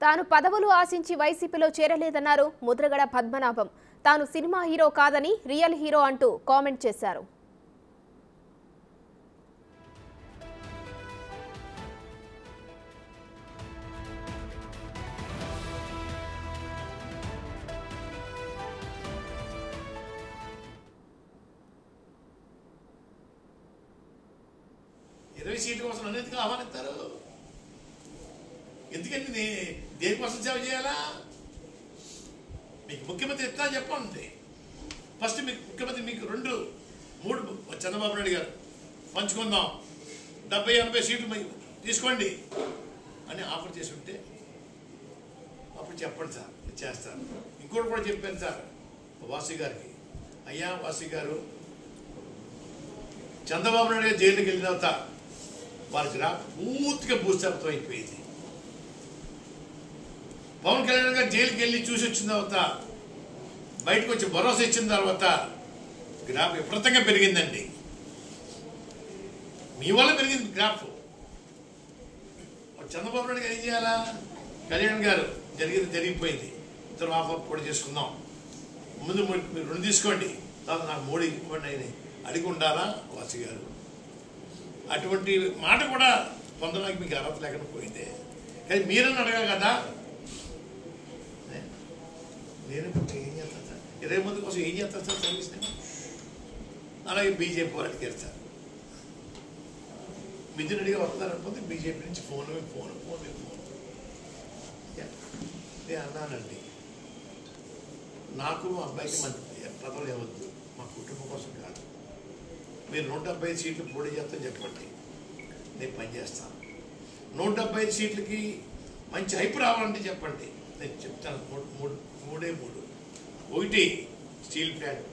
తాను పదవులు ఆశించి వైసీపీలో చేరలేదన్నారు ముద్రగడ పద్మనాభం. తాను సినిమా హీరో కాదని రియల్ హీరో అంటూ కామెంట్ చేశారు. సీట్ల కోసం అన్నిటికీ ఆహ్వానిస్తారు. ఎందుకంటే దేనికోసం సేవ చేయాలా? మీకు ముఖ్యమంత్రి ఎట్లా చెప్పండి. ఫస్ట్ మీకు ముఖ్యమంత్రి మీకు 2-3 చంద్రబాబు నాయుడు గారు పంచుకుందాం, 70-80 సీట్లు తీసుకోండి అని ఆఫర్ చేసి ఉంటే అప్పుడు చెప్పండి సార్, చేస్తారు. ఇంకోటి కూడా చెప్పాను సార్ వాసు గారికి, అయ్యా వాసు గారు, చంద్రబాబు నాయుడు గారు జైలుకి వెళ్ళిన తర్వాత వాళ్ళ గ్రాఫ్ పూర్తిగా భూస్థాపితం అయిపోయింది. పవన్ కళ్యాణ్ గారు జైలుకి వెళ్ళి చూసి వచ్చిన తర్వాత బయటకు వచ్చి భరోసా ఇచ్చిన తర్వాత గ్రాఫ్ విపరీతంగా పెరిగిందండి. మీ వల్ల పెరిగింది గ్రాఫ్. చంద్రబాబు నాయుడు గారు ఏం చేయాలా? కళ్యాణ్ గారు జరిగిపోయింది, ఇతర ఆఫర్ కూడా చేసుకుందాం, ముందు మీరు 2 తీసుకోండి, తర్వాత నాకు 3 ఇవ్వండి అని అడిగి ఉండాలా వాసు గారు? అటువంటి మాట కూడా పొందడానికి మీకు అర్హత లేకుండా పోయింది. కానీ మీరని అడగా కదా, నేను ఏం చేస్తాను సార్, 20 మంది కోసం ఏం చేస్తాను సార్ సర్వీస్? అలాగే బీజేపీ వాళ్ళు అడిగారు సార్, మిథున్ అడిగా వస్తారనుకుంటే బీజేపీ నుంచి ఫోన్ నేను అన్నానండి, నాకు మా అబ్బాయికి మంచి పదవులు ఇవ్వద్దు, మా కుటుంబం కోసం కాదు. మీరు 175 సీట్లు పోటీ చేస్తాను చెప్పండి, నేను పనిచేస్తాను. 175 సీట్లకి మంచి హైప్ రావాలంటే చెప్పండి, నేను చెప్తాను. 3 1 స్టీల్ ప్లాంట్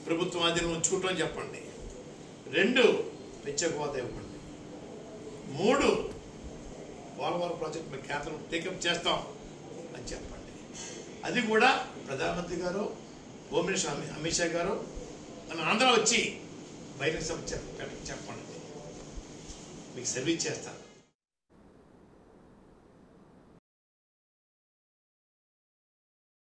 ప్రభుత్వం ఆధీనం ఉంచుకుంటామని చెప్పండి. 2 పెంచకపోతే ఇవ్వండి. 3 పోలవరం ప్రాజెక్ట్ మేము కేంద్రం టేకప్ చేస్తాం అని చెప్పండి. అది కూడా ప్రధానమంత్రి గారు, హోమ్ మినిస్టర్ అమిత్ షా గారు మన ఆంధ్ర వచ్చి బహిరంగ సభ చెప్పండి, మీకు సర్వీస్ చేస్తాను.